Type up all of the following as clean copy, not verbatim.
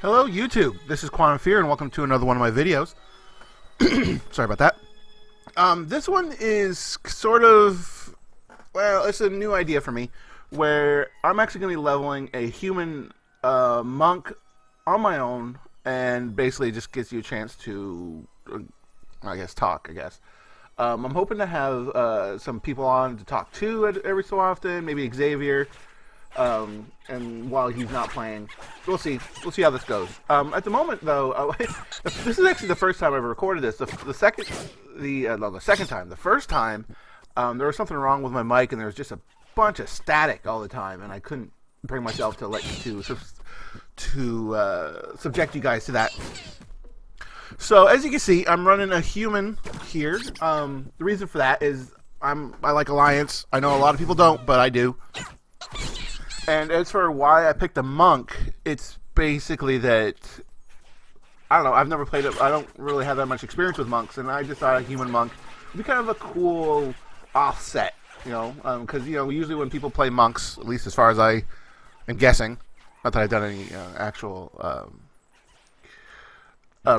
Hello YouTube, this is Quantum Fear and welcome to another one of my videos. Sorry about that. This one is sort of, well, it's a new idea for me, where I'm actually going to be leveling a human monk on my own, and basically just gives you a chance to, I guess, talk, I guess. I'm hoping to have some people on to talk to every so often, maybe Xavier. And while he's not playing, we'll see how this goes. At the moment, though, this is actually the first time I've ever recorded this. The second time. The first time, there was something wrong with my mic, and there was just a bunch of static all the time, and I couldn't bring myself to subject you guys to that. So as you can see, I'm running a human here. The reason for that is I like Alliance. I know a lot of people don't, but I do. And as for why I picked a monk, it's basically that, I don't know, I've never played it, I don't really have that much experience with monks, and I just thought a human monk would be kind of a cool offset, because, usually when people play monks, at least as far as I am guessing, not that I've done any actual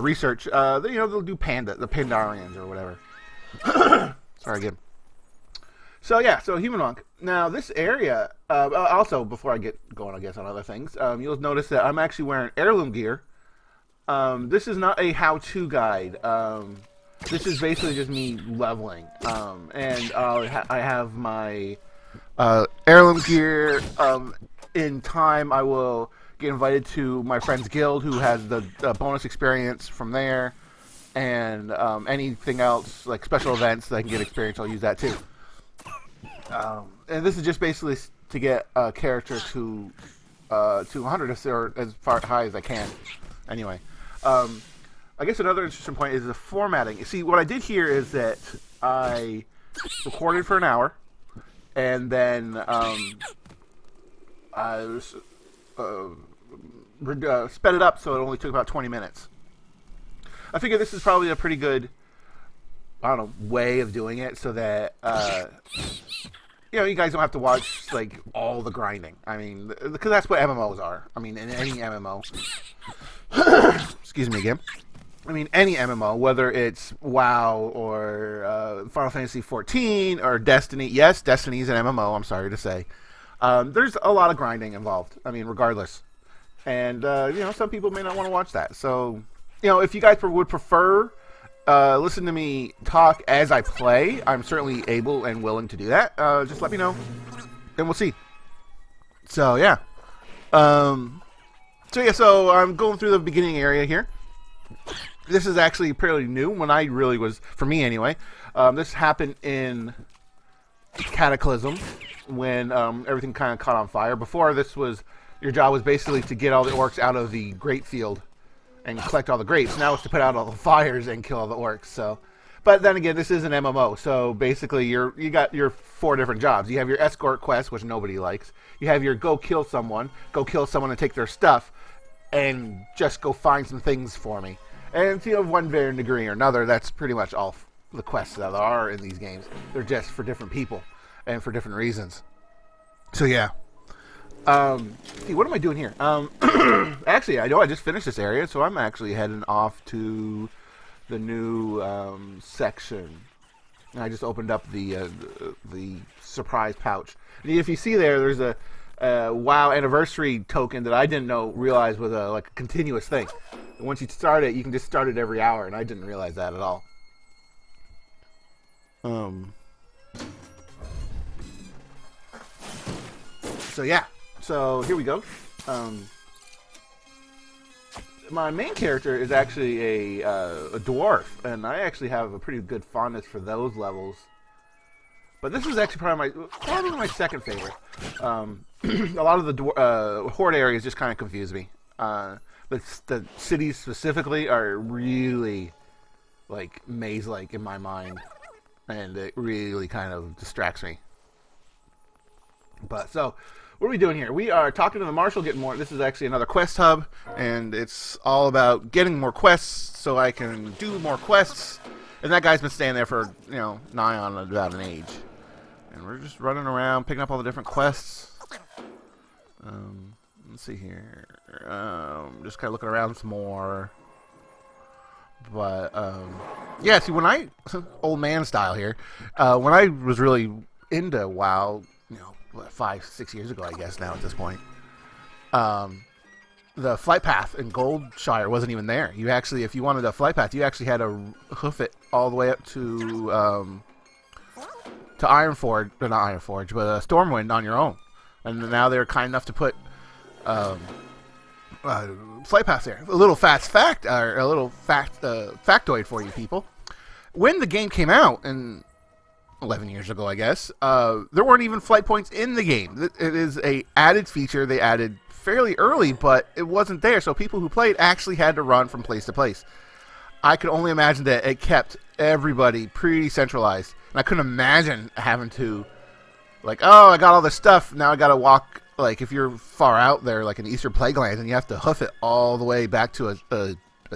research, they'll do the Pandarians or whatever. Sorry again. So yeah, human monk. Now this area, also before I get going, I guess, on other things, you'll notice that I'm actually wearing heirloom gear. This is not a how-to guide. This is basically just me leveling. And I have my heirloom gear. In time, I will get invited to my friend's guild, who has the bonus experience from there, and anything else like special events that I can get experience, I'll use that too. And this is just basically to get a character to 100 or as far high as I can. Anyway, I guess another interesting point is the formatting. You see, what I did here is that I recorded for an hour, and then I sped it up so it only took about 20 minutes. I figure this is probably a pretty good, I don't know, way of doing it, so that you guys don't have to watch like all the grinding. I mean, because that's what MMOs are. I mean, in any MMO. Excuse me again. I mean, any MMO, whether it's WoW or Final Fantasy XIV or Destiny. Yes, Destiny is an MMO. I'm sorry to say. There's a lot of grinding involved. I mean, regardless. And some people may not want to watch that. So, if you guys would prefer listen to me talk as I play, I'm certainly able and willing to do that. Just let me know, and we'll see. So yeah, so I'm going through the beginning area here. This is actually fairly new. When I really was, for me anyway, this happened in Cataclysm when everything kind of caught on fire. Before this was, your job was basically to get all the orcs out of the grape field and collect all the grapes. Now it's to put out all the fires and kill all the orcs. So, but then again, this is an MMO, so basically you got your 4 different jobs. You have your escort quest, which nobody likes. You have your go kill someone and take their stuff, and just go find some things for me. And to one varying degree or another, that's pretty much all the quests that are in these games. They're just for different people and for different reasons. So yeah. See, what am I doing here? Actually, I know I just finished this area, so I'm actually heading off to the new section. And I just opened up the surprise pouch. And if you see there's a WoW anniversary token that I didn't realize was a continuous thing. And once you start it, you can just start it every hour, and I didn't realize that at all. So yeah. So here we go. My main character is actually a dwarf, and I actually have a pretty good fondness for those levels. But this is actually probably my second favorite. A lot of the horde areas just kind of confuse me. The cities specifically are really like maze-like in my mind, and it really kind of distracts me. But so, what are we doing here? We are talking to the Marshal, getting more. This is actually another quest hub, and it's all about getting more quests so I can do more quests. And that guy's been staying there for, nigh on about an age. And we're just running around, picking up all the different quests. let's see here. Just kind of looking around some more. But yeah, see, when I old man style here, when I was really into WoW, you know, what, 5-6 years ago, I guess now at this point, the flight path in Goldshire wasn't even there. You actually, if you wanted a flight path, you actually had to hoof it all the way up to Ironforge, or not Ironforge, but Stormwind on your own. And now they're kind enough to put flight paths there. A little factoid for you people. When the game came out, and 11 years ago, I guess, there weren't even flight points in the game. It is a added feature they added fairly early, but it wasn't there, so people who played actually had to run from place to place. I could only imagine that it kept everybody pretty centralized, and I couldn't imagine having to, like, oh, I got all this stuff, now I gotta walk, like, if you're far out there, like in Eastern Plaguelands, and you have to hoof it all the way back to a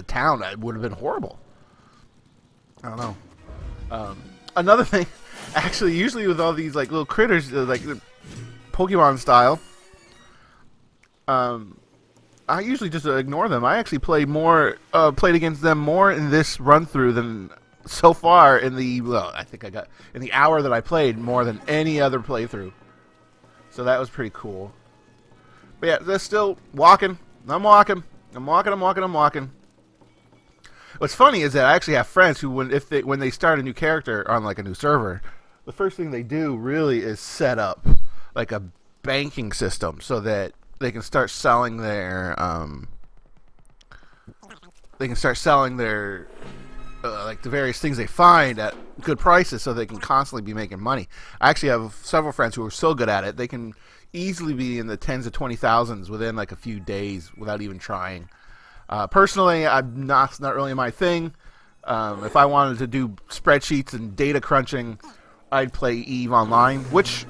town, it would have been horrible. I don't know. Another thing, actually, usually with all these, like, little critters, like, Pokemon style, I usually just ignore them. I actually played against them more in this run through than so far in the, well, I think I got in the hour that I played more than any other playthrough. So that was pretty cool. But yeah, they're still walking. I'm walking. What's funny is that I actually have friends who, when they start a new character on like a new server, the first thing they do really is set up like a banking system so that they can start selling their like the various things they find at good prices, so they can constantly be making money. I actually have several friends who are so good at it they can easily be in the tens of 20,000s within like a few days without even trying. Personally, it's not really my thing. If I wanted to do spreadsheets and data crunching, I'd play EVE Online, which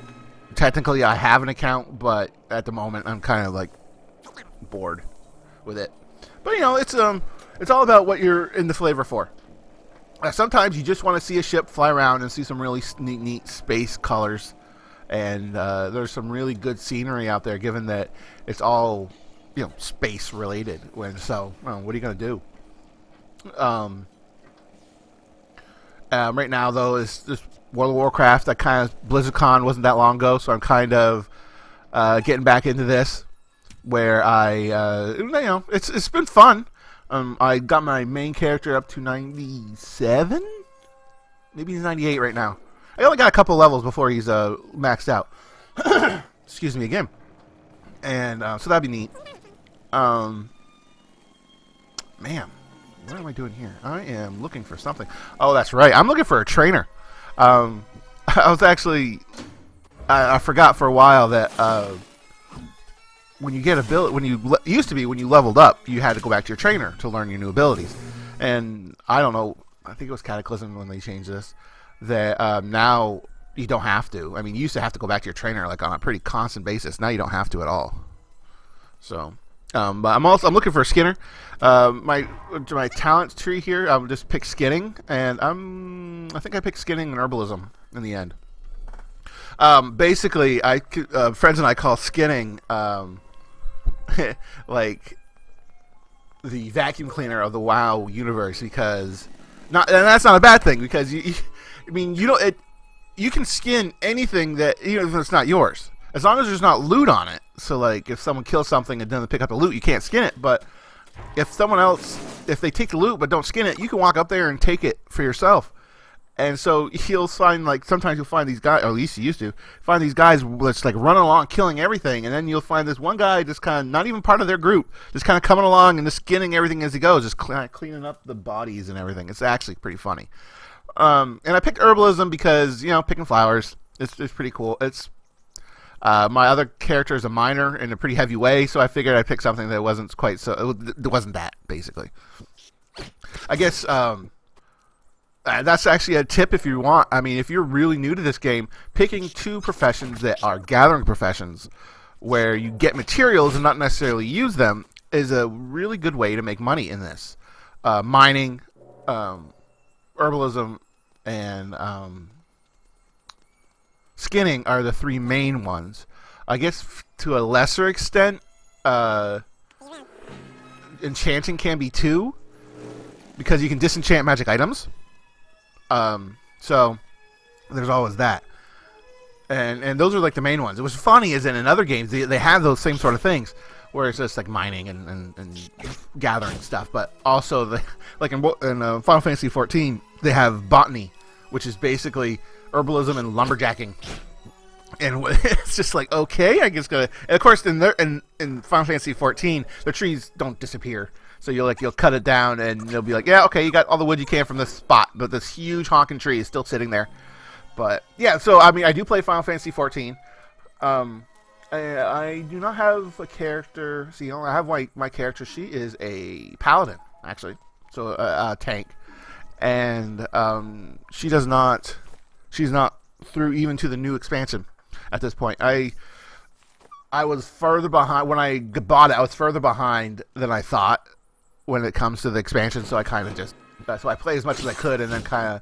technically I have an account, but at the moment I'm kind of like bored with it. But you know, it's all about what you're in the flavor for. Sometimes you just want to see a ship fly around and see some really neat space colors, and there's some really good scenery out there, given that it's all, you know, space related. What are you gonna do? Right now though is this World of Warcraft. That kind of BlizzardCon wasn't that long ago, so I'm kind of getting back into this, where it's been fun. I got my main character up to 97, maybe he's 98 right now. I only got a couple levels before he's maxed out. Excuse me again. And so that'd be neat. Man, what am I doing here? I am looking for something. Oh, that's right. I'm looking for a trainer. I was actually, I forgot for a while that when you get when you leveled up, you had to go back to your trainer to learn your new abilities. And I don't know, I think it was Cataclysm when they changed this, that now you don't have to. I mean, you used to have to go back to your trainer like on a pretty constant basis. Now you don't have to at all. So, but I'm looking for a skinner. My talent tree here, I'll just pick skinning, and I think I picked skinning and herbalism in the end. Basically, friends and I call skinning like the vacuum cleaner of the WoW universe, because and that's not a bad thing, because you can skin anything that, even if it's not yours, as long as there's not loot on it. So like if someone kills something and doesn't pick up the loot, you can't skin it. But if they take the loot but don't skin it, you can walk up there and take it for yourself. And so you'll find, like, sometimes you'll find these guys, or at least you used to, find these guys that's like running along killing everything, and then you'll find this one guy just kind of not even part of their group, just kind of coming along and just skinning everything as he goes, just cleaning up the bodies and everything. It's actually pretty funny. And I picked herbalism because, you know, picking flowers, it's pretty cool. It's my other character is a miner in a pretty heavy way, so I figured I'd pick something that wasn't quite so, it wasn't that, basically. I guess that's actually a tip if you want. I mean, if you're really new to this game, picking two professions that are gathering professions, where you get materials and not necessarily use them, is a really good way to make money in this. Mining, herbalism, and skinning are the three main ones. I guess to a lesser extent, uh, enchanting can be too, because you can disenchant magic items. So there's always that. And those are like the main ones. It was funny is in other games they have those same sort of things where it's just like mining and gathering stuff, but also like in Final Fantasy 14 they have botany, which is basically herbalism and lumberjacking. And it's just like, okay, I guess gonna. And of course, in Final Fantasy 14, the trees don't disappear. So you'll cut it down, and they'll be like, yeah, okay, you got all the wood you can from this spot, but this huge honking tree is still sitting there. But yeah, so I mean, I do play Final Fantasy 14. I do not have a character. See, I have my character. She is a paladin, actually, so a tank, and she's not through even to the new expansion at this point. I was further behind when I bought it. I was further behind than I thought when it comes to the expansion, so I kind of just so I played as much as I could, and then kind of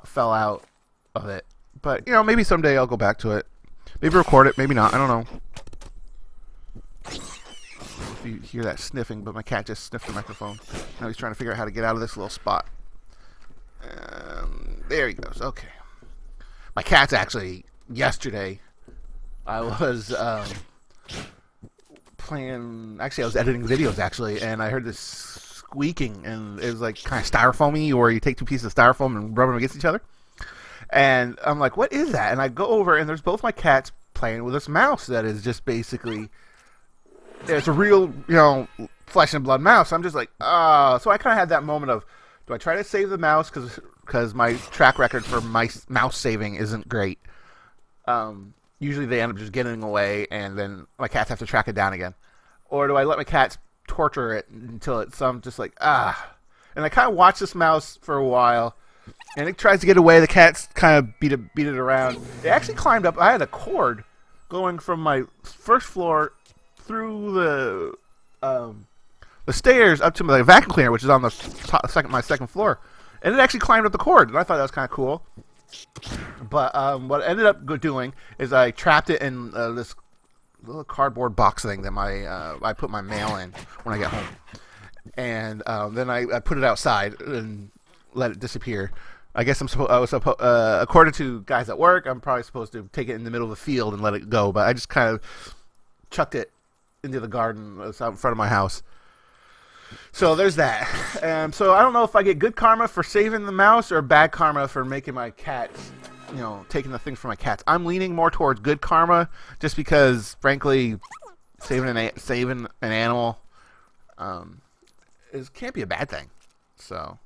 fell out of it. But maybe someday I'll go back to it. Maybe record it, maybe not. I don't know. If you hear that sniffing, but my cat just sniffed the microphone. Now he's trying to figure out how to get out of this little spot. There he goes. Okay. My cat's actually yesterday. I was playing. Actually, I was editing videos actually, and I heard this squeaking, and it was like kind of styrofoamy, or you take two pieces of styrofoam and rub them against each other. And I'm like, what is that? And I go over, and there's both my cats playing with this mouse that is just basically, it's a real, flesh and blood mouse. I'm just like, so I kind of had that moment of, do I try to save the mouse because my track record for my mouse saving isn't great. Usually they end up just getting away, and then my cats have to track it down again. Or do I let my cats torture it until I'm just like, And I kind of watch this mouse for a while. And it tries to get away. The cats kind of beat it around. It actually climbed up. I had a cord going from my first floor through the stairs up to my vacuum cleaner, which is on my second floor. And it actually climbed up the cord. And I thought that was kind of cool. But what I ended up doing is I trapped it in this little cardboard box thing that I put my mail in when I get home. And then I put it outside and let it disappear. I guess according to guys at work, I'm probably supposed to take it in the middle of the field and let it go, but I just kind of chucked it into the garden that's out in front of my house. So there's that. So I don't know if I get good karma for saving the mouse or bad karma for making my cats, taking the things from my cats. I'm leaning more towards good karma, just because, frankly, saving an animal can't be a bad thing. So.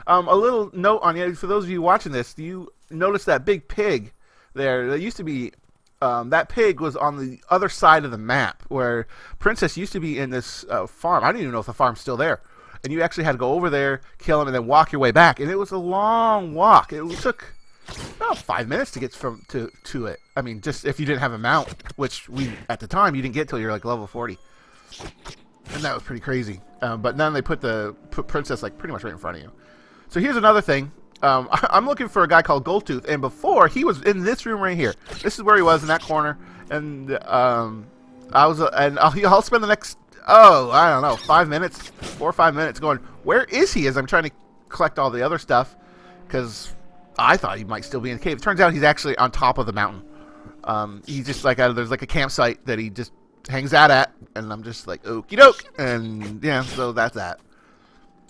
A little note on you, for those of you watching this, do you notice that big pig there? There used to be, that pig was on the other side of the map, where Princess used to be in this farm. I don't even know if the farm's still there. And you actually had to go over there, kill him, and then walk your way back. And it was a long walk. It took about 5 minutes to get to it. I mean, just if you didn't have a mount, which at the time, you didn't get till you're like level 40. And that was pretty crazy. But then they put Princess like pretty much right in front of you. So here's another thing. I'm looking for a guy called Goldtooth, and before he was in this room right here. This is where he was in that corner, and I'll spend the next I don't know 4 or 5 minutes going, where is he? As I'm trying to collect all the other stuff, because I thought he might still be in the cave. It turns out he's actually on top of the mountain. He's just like there's like a campsite that he just hangs out at, and I'm just like, okie doke, and yeah, so that's that.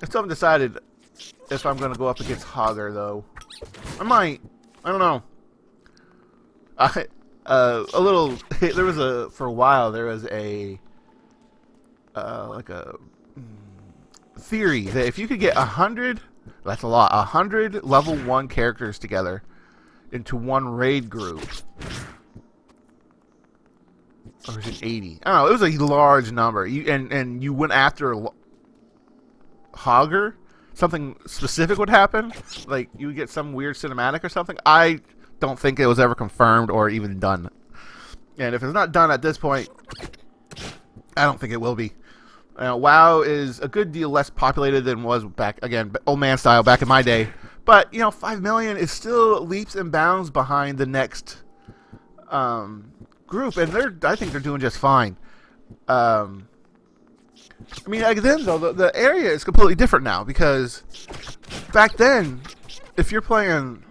I still haven't decided if I'm going to go up against Hogger, though. I might. I don't know. For a while, there was a theory that if you could get 100, that's a lot, 100 level 1 characters together into one raid group. Or was it 80? I don't know, it was a large number. And you went after Hogger, something specific would happen, like you would get some weird cinematic or something. I don't think it was ever confirmed or even done, and if it's not done at this point, I don't think it will be. WoW is a good deal less populated than was back, again, old man style, back in my day, but 5 million is still leaps and bounds behind the next group, and I think they're doing just fine. I mean, again, though, the area is completely different now because back then, if you're playing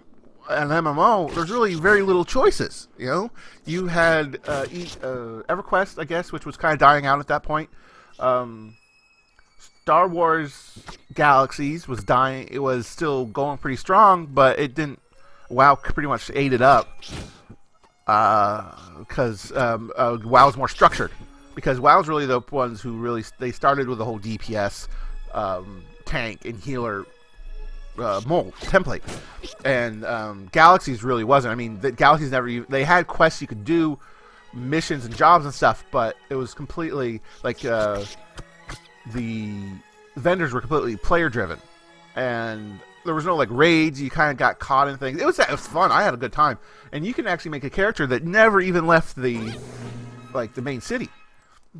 an MMO, there's really very little choices. You know, you had EverQuest, I guess, which was kind of dying out at that point. Star Wars Galaxies was dying. It was still going pretty strong, but it didn't. WoW pretty much ate it up because WoW was more structured. Because WoW's really the ones who really they started with the whole DPS, tank and healer mold template, and Galaxies really wasn't. I mean, the Galaxies never even, they had quests you could do, missions and jobs and stuff, but it was completely like the vendors were completely player driven, and there was no like raids. You kind of got caught in things. It was fun. I had a good time, and you can actually make a character that never even left the main city.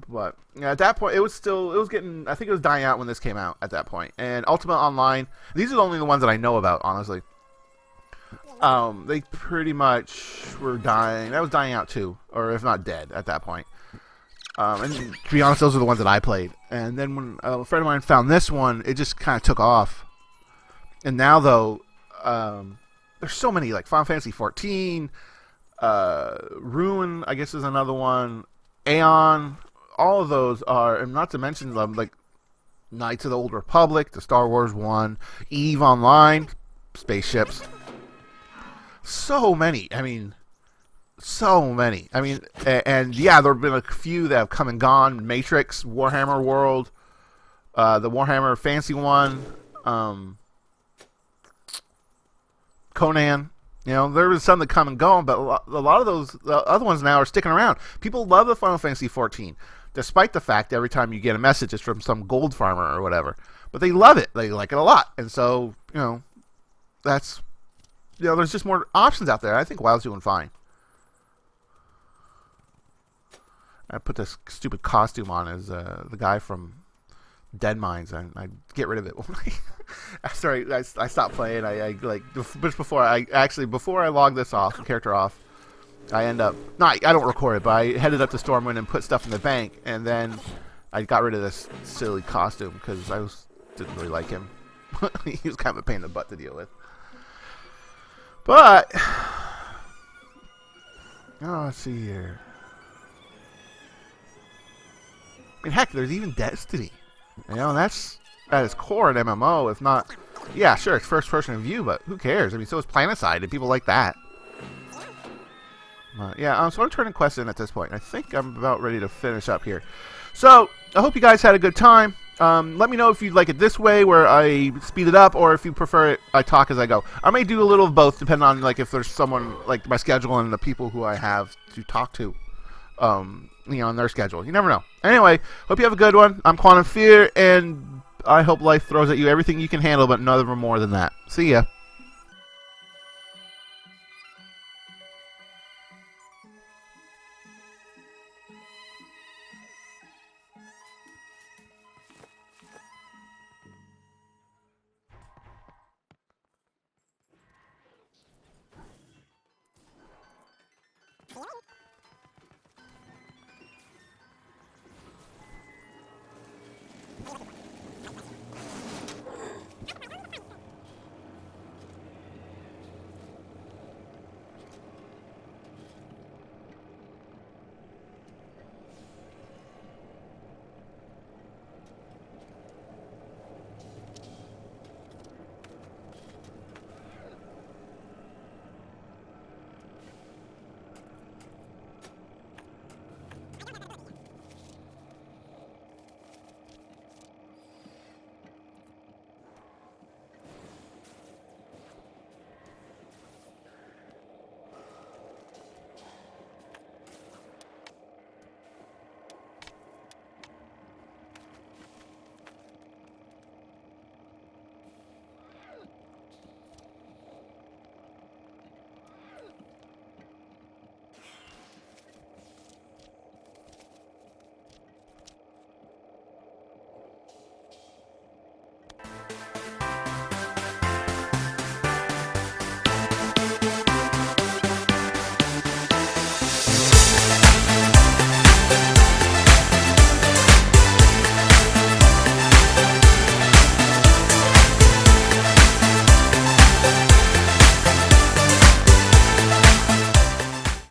But at that point, it was getting. I think it was dying out when this came out at that point. And Ultimate Online, these are only the ones that I know about, honestly. They pretty much were dying. That was dying out too, or if not dead at that point. And to be honest, those are the ones that I played. And then when a friend of mine found this one, it just kind of took off. And now though, there's so many like Final Fantasy 14, Ruin, I guess is another one, Aeon. All of those are, and not to mention them, like Knights of the Old Republic, the Star Wars one, EVE Online, spaceships. So many. I mean, so many. I mean, and yeah, there have been a few that have come and gone. Matrix, Warhammer World, the Warhammer Fantasy one, Conan. You know, there was some that come and go, but a lot of those the other ones now are sticking around. People love the Final Fantasy 14, despite the fact every time you get a message it's from some gold farmer or whatever. But they love it. They like it a lot. And so, you know, that's, you know, there's just more options out there. I think WoW's doing fine. I put this stupid costume on as the guy from Dead Mines, and I get rid of it. Sorry, I stopped playing. I like just before I log this off, character off, I end up I don't record it, but I headed up to Stormwind and put stuff in the bank, and then I got rid of this silly costume because didn't really like him. He was kind of a pain in the butt to deal with. But let's see here. I mean, heck, there's even Destiny. You know, and that's at its core an MMO, if not... Yeah, sure, it's first-person view, but who cares? I mean, so is Planetside, and people like that. Yeah, so I'm turning quests in at this point. I think I'm about ready to finish up here. So, I hope you guys had a good time. Let me know if you'd like it this way, where I speed it up, or if you prefer it, I talk as I go. I may do a little of both, depending on like if there's someone, like my schedule and the people who I have to talk to. You know, on their schedule. You never know. Anyway, hope you have a good one. I'm Quantum Fear, and I hope life throws at you everything you can handle, but never more than that. See ya.